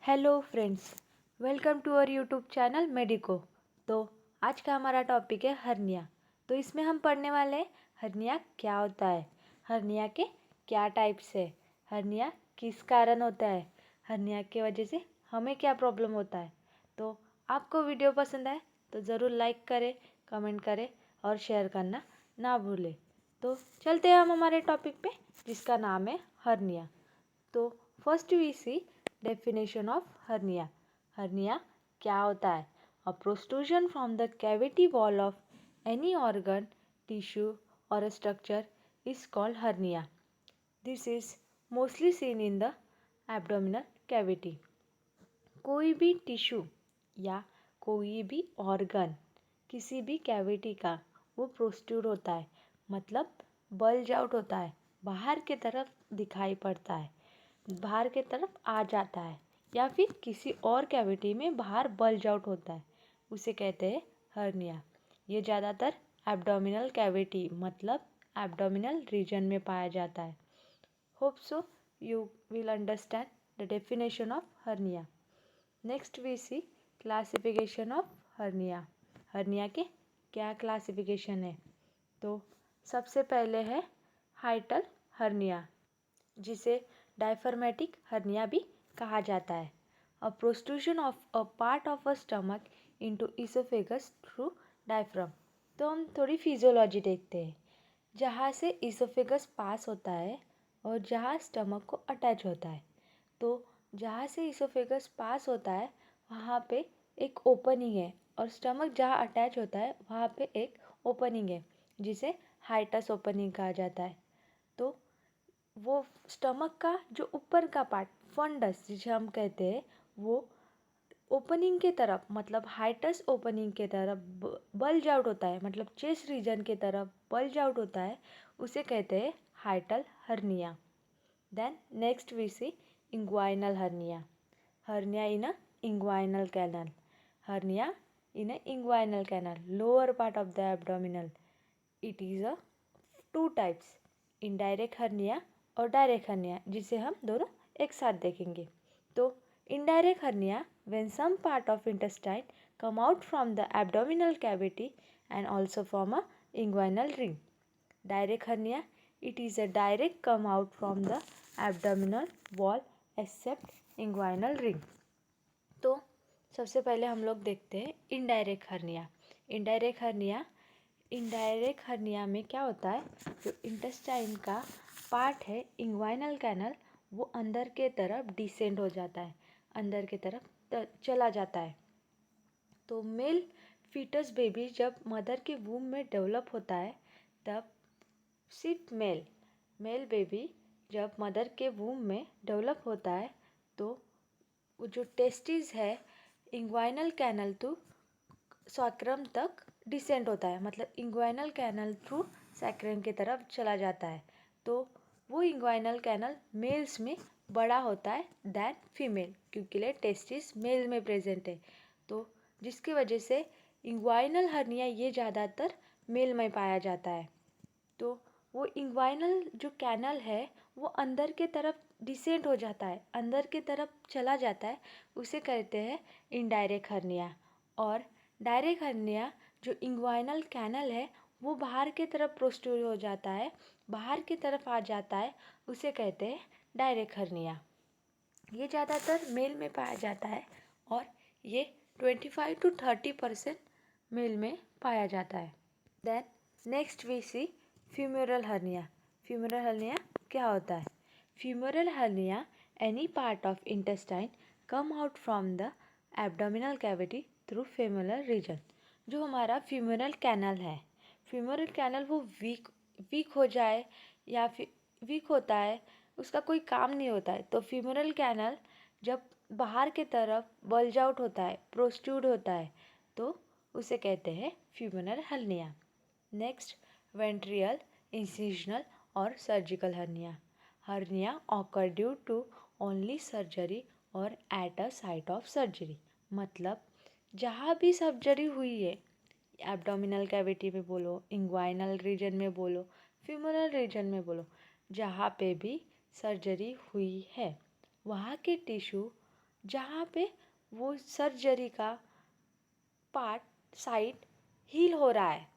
Hello friends, welcome to our YouTube channel medico. तो आज का हमारा टॉपिक है हर्निया। तो इसमें हम पढ़ने वाले हैं हर्निया क्या होता है, हर्निया के क्या टाइप्स है, हर्निया किस कारण होता है, हर्निया की वजह से हमें क्या प्रॉब्लम होता है। तो आपको वीडियो पसंद आए तो ज़रूर लाइक करें, कमेंट करें और शेयर करना ना भूलें। तो चलते हैं हम हमारे टॉपिक पे जिसका नाम है हर्निया। तो first we see definition of hernia. Hernia क्या होता है? A protrusion from the cavity wall of any organ, tissue और structure is called hernia. This is mostly seen in the abdominal cavity. कोई भी टिश्यू या कोई भी ऑर्गन किसी भी कैविटी का वो प्रोट्रूड होता है, मतलब बल्ज आउट होता है, बाहर की तरफ दिखाई पड़ता है, बाहर की तरफ आ जाता है, या फिर किसी और कैविटी में बाहर बल्ज आउट होता है, उसे कहते हैं हर्निया। ये ज़्यादातर एब्डोमिनल कैविटी मतलब एब्डोमिनल रीजन में पाया जाता है। Hope so you will understand the definition of hernia. Next we see classification of hernia. Hernia के क्या क्लासिफिकेशन है? तो सबसे पहले है हाइटल हर्निया, जिसे डायफर्मेटिक हर्निया भी कहा जाता है। A protrusion of a part of a stomach into oesophagus through diaphragm. तो हम थोड़ी फिजियोलॉजी देखते हैं। जहाँ से इसोफेगस पास होता है और जहाँ स्टमक को अटैच होता है, तो जहाँ से इसोफेगस पास होता है वहाँ पे एक ओपनिंग है, और स्टमक जहाँ अटैच होता है वहाँ पे एक ओपनिंग है जिसे हाइटस ओपनिंग कहा जाता है। तो वो स्टमक का जो ऊपर का पार्ट फंडस जिसे हम कहते हैं, वो ओपनिंग के तरफ मतलब हाइटस ओपनिंग के तरफ बल्ज आउट होता है, मतलब चेस्ट रीजन के तरफ बल्ज आउट होता है, उसे कहते हैं hiatal hernia. Then next we see inguinal hernia. Hernia in a inguinal canal. Hernia in a inguinal canal, lower part of the abdominal. It is a two types, indirect hernia और direct hernia, जिसे हम दोनों एक साथ देखेंगे। तो indirect hernia when some part of intestine come out from the abdominal cavity and also form a inguinal ring. Direct hernia, it is a direct come out from the abdominal wall except inguinal ring. तो सबसे पहले हम लोग देखते हैं indirect hernia. Indirect hernia, indirect hernia में क्या होता है, जो इंटेस्टाइन का पार्ट है इंग्वाइनल कैनल, वो अंदर के तरफ डिसेंड हो जाता है, अंदर के तरफ चला जाता है। तो मेल फीटस बेबी जब मदर के वूम में डेवलप होता है, तब सिर्फ मेल बेबी जब मदर के वूम में डेवलप होता है, तो वो जो टेस्टिस है इंग्वाइनल कैनल टू सैक्रम तक डिसेंड होता है, मतलब इंग्वाइनल कैनल थ्रू सैक्रम की तरफ चला जाता है। तो वो इंग्वाइनल कैनल मेल्स में बड़ा होता है दैन फीमेल, क्योंकि ले टेस्टिस मेल में प्रेजेंट है। तो जिसकी वजह से इंग्वाइनल हर्निया ये ज़्यादातर मेल में पाया जाता है। तो वो इंग्वाइनल जो कैनल है वो अंदर के तरफ डिसेंड हो जाता है, अंदर के तरफ चला जाता है, उसे कहते हैं इनडायरेक्ट हर्निया। और डायरेक्ट हर्निया, जो इंग्वाइनल कैनल है वो बाहर की तरफ प्रोट्रूड हो जाता है, बाहर की तरफ आ जाता है, उसे कहते हैं डायरेक्ट हर्निया। ये ज़्यादातर मेल में पाया जाता है और ये 25 to 30% मेल में पाया जाता है। Then next we see femoral hernia. Femoral hernia क्या होता है? Femoral hernia any part of intestine come out from the abdominal cavity through femoral region. जो हमारा फ्यूमरल कैनल है, फ्यूमरल कैनल वो वीक हो जाए या फिर वीक होता है, उसका कोई काम नहीं होता है, तो फ्यूमरल कैनल जब बाहर के तरफ बल्ज आउट होता है, प्रोट्रूड होता है, तो उसे कहते हैं femoral hernia. Next ventral, incisional और surgical hernia. Hernia occur due to only surgery और at a site of surgery, मतलब जहाँ भी सर्जरी हुई है, एब्डोमिनल कैविटी में बोलो, इंग्वाइनल रीजन में बोलो, फ्यूमरल रीजन में बोलो, जहाँ पे भी सर्जरी हुई है वहाँ के टिश्यू जहाँ पे वो सर्जरी का पार्ट साइट हील हो रहा है,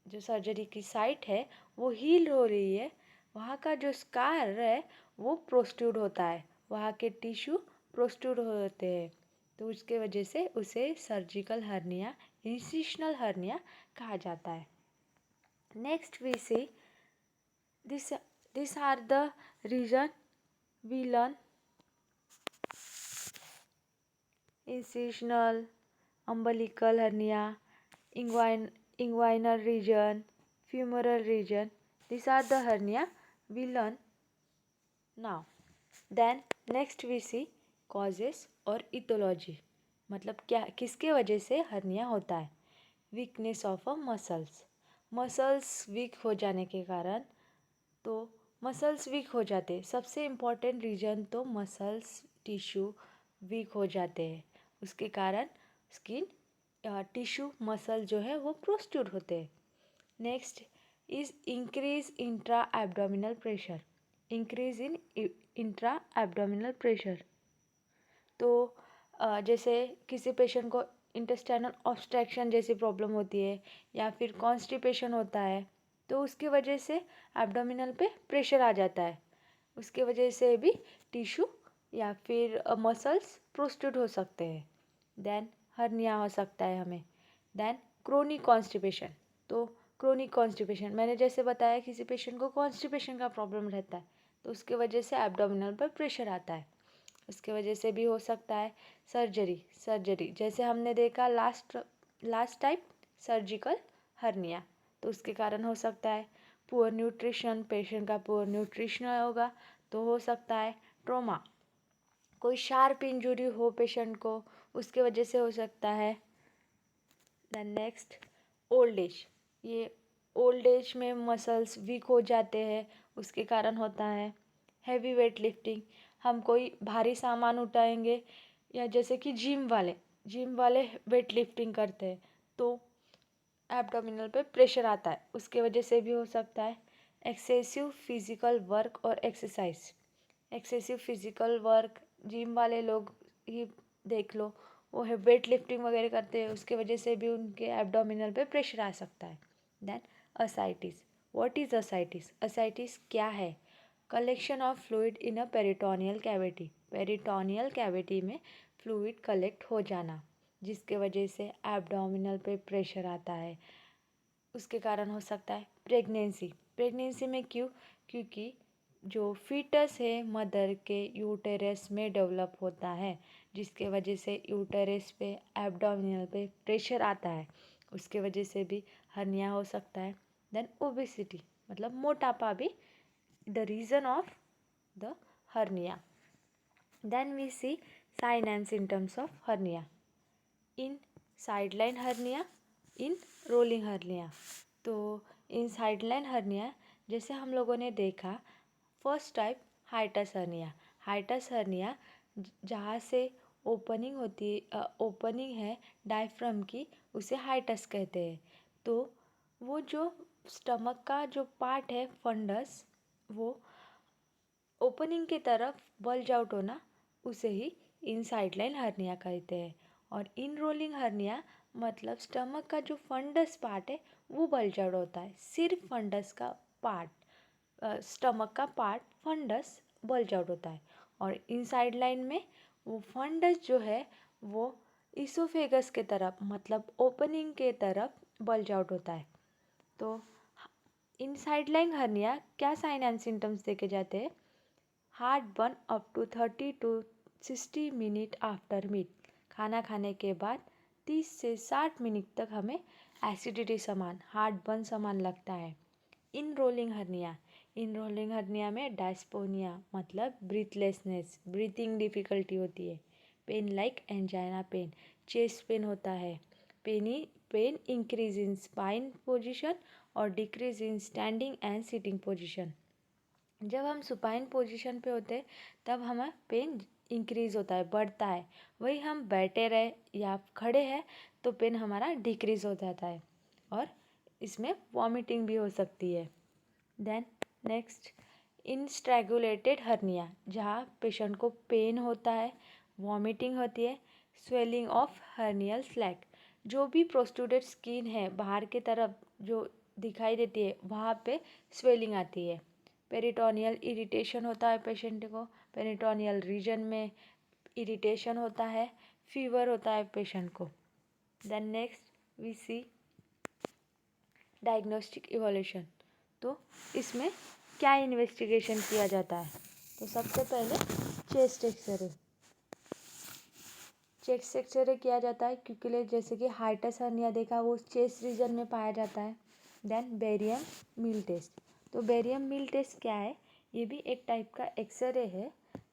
जो सर्जरी की साइट है वो हील हो रही है, वहाँ का जो स्कार है वो प्रोस्ट्रूड होता है, वहाँ के टिश्यू प्रोस्ट्रूड होते हैं, तो उसके वजह से उसे सर्जिकल हर्निया, इंसिशनल हर्निया कहा जाता है। Next we see this are the reason we learn incisional, umbilical hernia, inguinal region, femoral region. These are the hernia we learn now. Then next we see causes और etiology. मतलब क्या किसके वजह से hernia होता है। Weakness of a muscles weak हो जाने के कारण, तो मसल्स वीक हो जाते हैं, सबसे इम्पॉर्टेंट रीजन तो मसल्स टिश्यू वीक हो जाते हैं, उसके कारण स्किन टिश्यू मसल जो है वो प्रोस्ट्रूड होते हैं। Next is increase intra abdominal pressure, increase in intra abdominal pressure. तो जैसे किसी पेशेंट को इंटेस्टाइनल ऑब्स्ट्रक्शन जैसी प्रॉब्लम होती है या फिर कॉन्स्टिपेशन होता है, तो उसकी वजह से एब्डोमिनल पे प्रेशर आ जाता है, उसके वजह से भी टिश्यू या फिर मसल्स प्रोस्ट्रूड हो सकते हैं, देन हर्निया हो सकता है हमें। देन क्रोनिक कॉन्स्टिपेशन, तो क्रोनिक कॉन्स्टिपेशन मैंने जैसे बताया किसी पेशेंट को कॉन्स्टिपेशन का प्रॉब्लम रहता है, तो उसके वजह से एब्डोमिनल पर प्रेशर आता है, उसके वजह से भी हो सकता है। सर्जरी जैसे हमने देखा लास्ट टाइम सर्जिकल हर्निया, तो उसके कारण हो सकता है। पुअर न्यूट्रिशन, पेशेंट का पुअर न्यूट्रिशन होगा तो हो सकता है। ट्रॉमा, कोई शार्प इंजरी हो पेशेंट को, उसके वजह से हो सकता है। देन नेक्स्ट ओल्ड एज, ये ओल्ड एज में मसल्स वीक हो जाते हैं, उसके कारण होता है। हैवी वेट लिफ्टिंग, हम कोई भारी सामान उठाएंगे या जैसे कि जिम वाले वेट लिफ्टिंग करते हैं, तो एब्डोमिनल पे प्रेशर आता है, उसके वजह से भी हो सकता है। एक्सेसिव फिजिकल वर्क और exercise, excessive physical work gym वाले लोग ही देख लो, वो है वेट लिफ्टिंग वगैरह करते हैं, उसके वजह से भी उनके एब्डोमिनल पे प्रेशर आ सकता है। Then ascites, what is ascites? Ascites क्या है? Collection of fluid in a peritoneal cavity, peritoneal cavity में फ्लूइड कलेक्ट हो जाना, जिसके वजह से एब्डोमिनल पे प्रेशर आता है, उसके कारण हो सकता है। प्रेगनेंसी में क्योंकि जो फीटस है मदर के यूटेरस में डेवलप होता है, जिसके वजह से यूटेरस पे एब्डोमिनल पे प्रेशर आता है, उसके वजह से भी हर्निया हो सकता है। देन ओबेसिटी, मतलब मोटापा भी the reason of the hernia. Then we see sign and symptoms of hernia in sideline hernia, in rolling hernia. तो इन साइडलाइन हर्निया जैसे हम लोगों ने देखा, फर्स्ट टाइप हाइटस हर्निया जहाँ से ओपनिंग है डायफ्राम की, उसे हाइटस कहते हैं। तो वो जो स्टमक का जो पार्ट है फंडस, वो ओपनिंग की तरफ बल्ज आउट होना, उसे ही इन साइडलाइन हर्निया कहते हैं। और इन रोलिंग हर्निया मतलब स्टमक का जो फंडस पार्ट है वो बल्ज आउट होता है, सिर्फ फंडस का पार्ट, स्टमक का पार्ट फंडस बल्ज आउट होता है। और इन साइडलाइन में वो फंडस जो है वो इसोफेगस के तरफ मतलब ओपनिंग के तरफ बल्ज आउट होता है। तो इन साइडलाइन हर्निया क्या साइन एंड सिम्टम्स देखे जाते हैं? Heart burn up to 30 to 60 minute after meat, खाना खाने के बाद 30 से 60 मिनट तक हमें एसिडिटी समान, हार्ट बर्न समान लगता है। इन रोलिंग हर्निया में डायस्पोनिया मतलब ब्रीथलेसनेस, ब्रीथिंग डिफ़िकल्टी होती है। Pain like angina pain, chest pain होता है। Pain increase in supine position और decrease in standing and sitting position. जब हम सुपाइन पोजीशन पे होते हैं तब हमें पेन इंक्रीज़ होता है, बढ़ता है। वही हम बैठे रहे या खड़े हैं तो पेन हमारा डिक्रीज़ हो जाता है और इसमें वॉमिटिंग भी हो सकती है। देन नेक्स्ट इन स्ट्रैगुलेटेड हर्निया, जहाँ पेशेंट को पेन होता है वॉमिटिंग होती है, स्वेलिंग ऑफ हर्नियल स्लैक, जो भी प्रोस्ट्रूडेड स्किन है बाहर की तरफ जो दिखाई देती है वहाँ पे स्वेलिंग आती है। पेरिटोनियल इरिटेशन होता है पेशेंट को, पेरिटोनियल रीजन में इरिटेशन होता है, फीवर होता है पेशेंट को। Then next we see diagnostic evolution. तो इसमें क्या इन्वेस्टिगेशन किया जाता है? तो सबसे पहले चेस्ट एक्सरे, चेस्ट एक्सरे किया जाता है क्योंकि जैसे कि हाइटस हर्निया देखा वो चेस्ट रीजन में पाया जाता है। Then barium meal test. तो बेरियम मिल टेस्ट क्या है? ये भी एक टाइप का एक्सरे है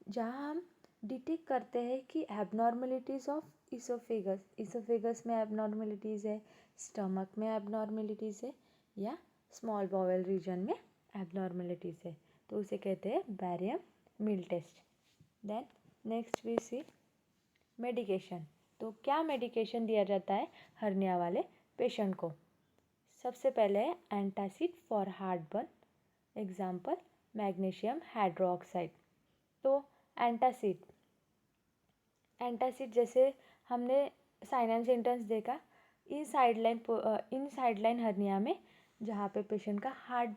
जहाँ हम डिटेक्ट करते हैं कि एबनॉर्मलिटीज़ ऑफ इसोफेगस में एबनॉर्मलिटीज़ है, स्टमक में एबनॉर्मलिटीज़ है या स्मॉल बॉवेल रीजन में एबनॉर्मलिटीज़ है, तो उसे कहते हैं barium meal test. Then next we see medication. तो क्या मेडिकेशन दिया जाता है हर्निया वाले पेशेंट को? सबसे पहले है antacid for heartburn, example magnesium hydroxide. तो एंटासिड जैसे हमने साइन एंड सिम्टम्स देखा, इन साइडलाइन हर्निया में जहाँ पे पेशेंट का हार्ट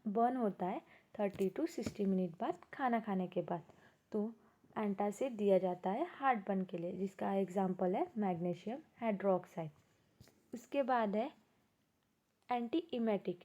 बर्न होता है 30 to 60 मिनट बाद खाना खाने के बाद, तो एंटासिड दिया जाता है हार्ट बर्न के लिए, जिसका एग्जांपल है मैग्नीशियम हाइड्रोक्साइड। उसके बाद है एंटी इमेटिक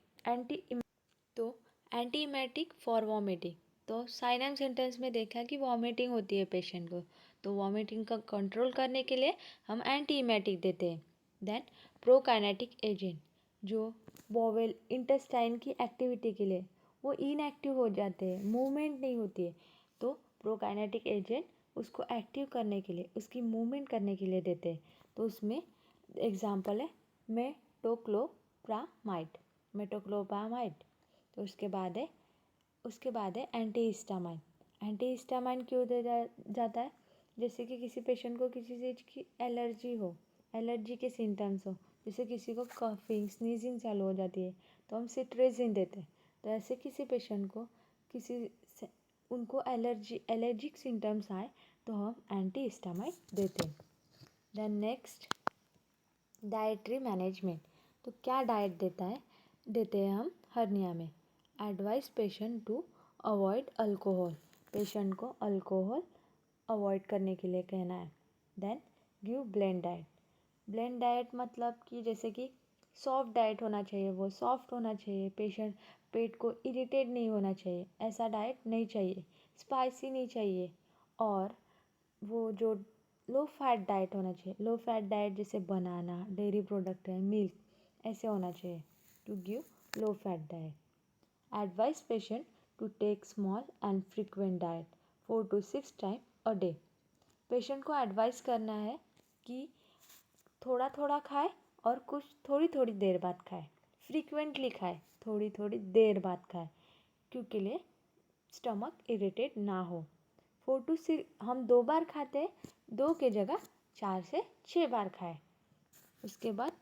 तो एंटी इमेटिक फॉर वॉमिटिंग। तो साइन एंड सिम्टम्स में देखा कि वॉमिटिंग होती है पेशेंट को, तो वॉमिटिंग का कंट्रोल करने के लिए हम एंटी इमेटिक देते हैं। देन प्रोकाइनेटिक एजेंट, जो बॉवेल इंटेस्टाइन की एक्टिविटी के लिए वो इनएक्टिव हो जाते हैं, मूवमेंट नहीं होती है, तो प्रोकाइनेटिक एजेंट उसको एक्टिव करने के लिए, उसकी मूवमेंट करने के लिए देते हैं। तो उसमें एग्जांपल है मेटोक्लोप्रामाइड। तो उसके बाद है एंटी हिस्टामाइन क्यों दिया जाता है? जैसे कि किसी पेशेंट को किसी चीज़ की एलर्जी हो, एलर्जी के सिम्टम्स हो, जैसे किसी को कफिंग स्नीजिंग चालू हो जाती है तो हम सिट्रेजिन देते हैं। तो ऐसे किसी पेशेंट को उनको एलर्जिक सिम्टम्स आए तो हम एंटी हिस्टामाइन देते हैं। Then next dietary management. तो क्या डाइट देते हैं हम हर्निया में? Advise patient to avoid alcohol, patient को अल्कोहल अवॉइड करने के लिए कहना है। देन गिव ब्लेंड डाइट मतलब कि जैसे कि सॉफ्ट डाइट होना चाहिए, वो सॉफ्ट होना चाहिए, पेट को इरिटेट नहीं होना चाहिए, ऐसा डाइट नहीं चाहिए, स्पाइसी नहीं चाहिए, और वो जो लो फैट डाइट होना चाहिए, लो फैट डाइट जैसे बनाना, डेयरी प्रोडक्ट है, मिल्क, ऐसे होना चाहिए to give low fat diet. Advise patient to take small and frequent diet 4 to 6 time a day. Patient को एडवाइस करना है कि थोड़ा थोड़ा खाए और कुछ थोड़ी थोड़ी देर बाद खाए, फ्रीक्वेंटली खाए, थोड़ी थोड़ी देर बाद खाए, क्योंकि लिए स्टमक इरिटेट ना हो। 4 to 6 हम 2 बार खाते हैं, 2 के जगह 4 से 6 बार खाएं। उसके बाद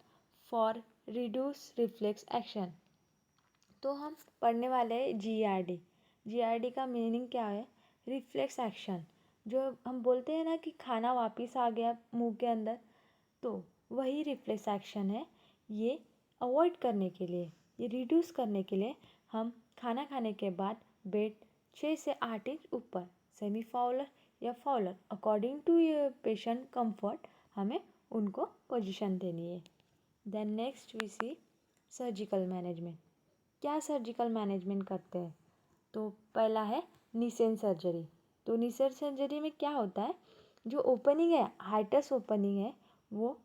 फॉर रिड्यूस रिफ्लेक्स एक्शन, तो हम पढ़ने वाले हैं जीआरडी का मीनिंग क्या है? Reflex action. जो हम बोलते हैं ना कि खाना वापस आ गया मुंह के अंदर, तो वही रिफ्लेक्स एक्शन है। ये अवॉइड करने के लिए, ये रिड्यूस करने के लिए हम खाना खाने के बाद बेड 6 से 8 इंच ऊपर, सेमी फाउलर या फाउलर अकॉर्डिंग टू ये पेशेंट कंफर्ट, हमें उनको पोजीशन देनी है। Then next we see surgical management. क्या सर्जिकल मैनेजमेंट करते हैं? तो पहला है निसेन सर्जरी। तो निसेन सर्जरी में क्या होता है? जो ओपनिंग है, हाइटस ओपनिंग है, वो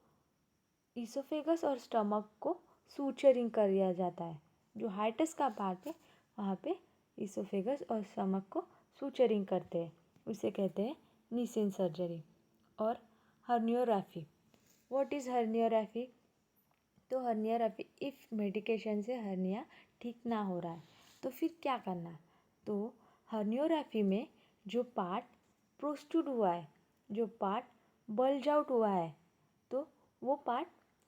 इसोफेगस और स्टमक को सूचरिंग कर दिया जाता है। जो हाइटस का पार्ट है वहाँ पे इसोफेगस और स्टमक को सूचरिंग करते हैं, उसे कहते हैं निसेन सर्जरी। और हर्नियोग्राफी। What is herniography? तो हर्नियोग्राफी, इफ़ मेडिकेशन से हर्निया ठीक ना हो रहा है तो फिर क्या करना? तो हर्नियोग्राफी में जो पार्ट प्रोस्ट्रूड हुआ है, जो पार्ट बल्ज आउट हुआ है, तो वो पार्ट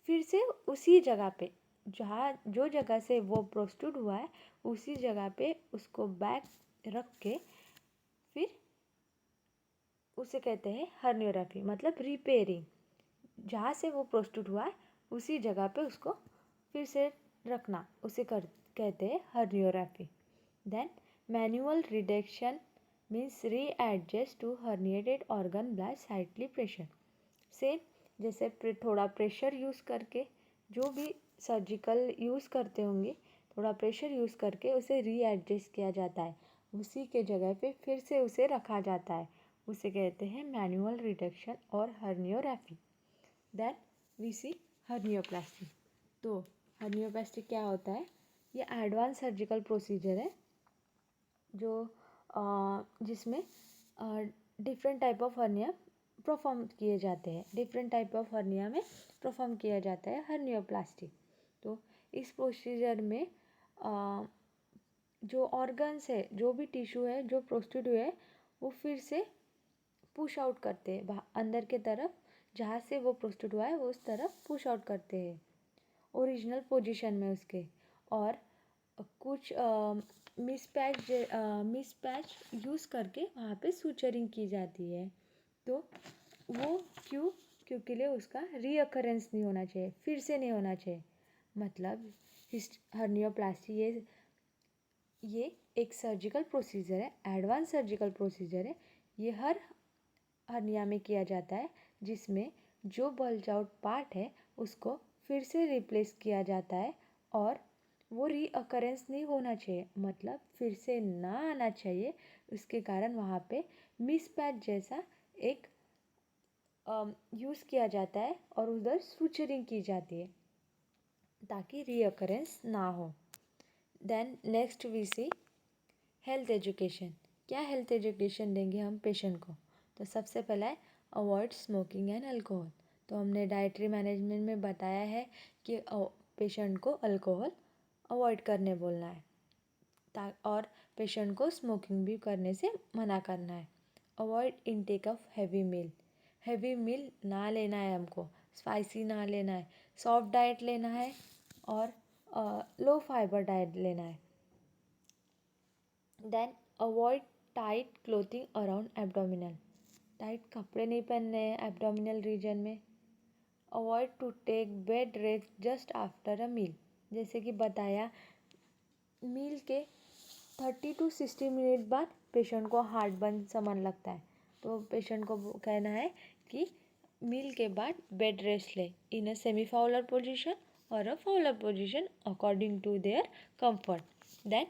फिर से उसी जगह पे, जो जगह से वो प्रोस्ट्रूड हुआ है उसी जगह पे उसको बैक रख के फिर उसे कहते हैं हर्नियोग्राफी, मतलब रिपेयरिंग। जहाँ से वो प्रोस्टिट्यूट हुआ है उसी जगह पे उसको फिर से रखना, उसे कहते हैं herniography. Then manual reduction means readjust to herniated organ by sidely pressure. Same जैसे थोड़ा प्रेशर यूज़ करके, जो भी सर्जिकल यूज़ करते होंगे, थोड़ा प्रेशर यूज़ करके उसे रीएडजस्ट किया जाता है, उसी के जगह पे फिर से उसे रखा जाता है, उसे कहते हैं मैनुअल रिडक्शन और herniography. Then we see hernioplasty. तो हर्नियोप्लास्टी क्या होता है? ये एडवांस सर्जिकल प्रोसीजर है जो जिसमें different type of hernia perform किए जाते हैं। डिफरेंट टाइप ऑफ हर्निया में परफॉर्म किया जाता है हर्नियोप्लास्टी। तो इस प्रोसीजर में जो ऑर्गन्स है, जो भी टिश्यू है, जो प्रोस्टिट्यूट है, वो फिर से पुश आउट करते हैं अंदर के तरफ, जहाँ से वो प्रोस्टिट्यूट हुआ है वो उस तरफ पुश आउट करते हैं ओरिजिनल पोजीशन में उसके। और कुछ मिसपैच यूज़ करके वहाँ पे सूचरिंग की जाती है। तो वो क्योंकि लिए उसका रीअकरेंस नहीं होना चाहिए, फिर से नहीं होना चाहिए। मतलब हर्नियोप्लास्टी ये एक सर्जिकल प्रोसीजर है, एडवांस सर्जिकल प्रोसीजर है। ये हर हर्निया में किया जाता है, जिसमें जो बल्ज आउट पार्ट है उसको फिर से रिप्लेस किया जाता है और वो रीअकरेंस नहीं होना चाहिए, मतलब फिर से ना आना चाहिए। उसके कारण वहाँ पे मिसपैच जैसा एक यूज़ किया जाता है और उधर सूचरिंग की जाती है ताकि रीअकरेंस ना हो। Then next we see health education. क्या हेल्थ एजुकेशन देंगे हम पेशेंट को? तो सबसे पहला है अवॉइड स्मोकिंग एंड अल्कोहल। तो हमने डाइटरी मैनेजमेंट में बताया है कि पेशेंट को अल्कोहल अवॉइड करने बोलना है और पेशेंट को स्मोकिंग भी करने से मना करना है। Avoid intake of heavy meal. Heavy meal ना लेना है हमको, स्पाइसी ना लेना है, सॉफ्ट डाइट लेना है और लो फाइबर डाइट लेना है। Then avoid tight clothing around abdominal. Tight कपड़े नहीं पहनने हैं एब्डोमिनल रीजन में। Avoid to take bed rest just after a meal. जैसे कि बताया, मील के 30 to 60 मिनट बाद पेशेंट को हार्ट बर्न समन लगता है, तो पेशेंट को कहना है कि मील के बाद बेड रेस्ट ले in a semi Fowler position और a Fowler position according to their comfort. Then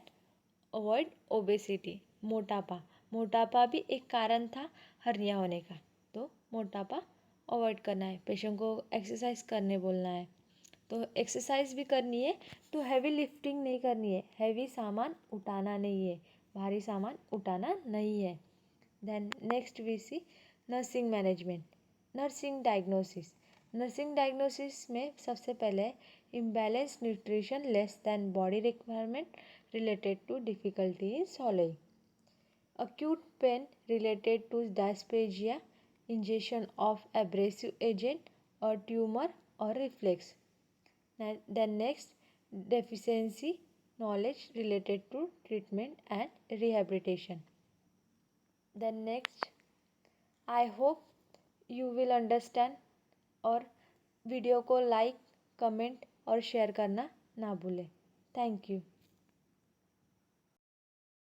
avoid obesity, मोटापा भी एक कारण था हर्निया होने का, तो मोटापा अवॉइड करना है। पेशेंट को एक्सरसाइज करने बोलना है, तो एक्सरसाइज भी करनी है, तो हैवी लिफ्टिंग नहीं करनी है, हैवी सामान उठाना नहीं है, भारी सामान उठाना नहीं है। Then next we see nursing management, nursing diagnosis में सबसे पहले imbalance nutrition less than body requirement related to difficulty in swallowing, acute pain related to dysphagia, ingestion of abrasive agent or tumor or reflex. Then next, deficiency knowledge related to treatment and rehabilitation. Then next, I hope you will understand और video को like, comment और share करना ना भूलें। Thank you.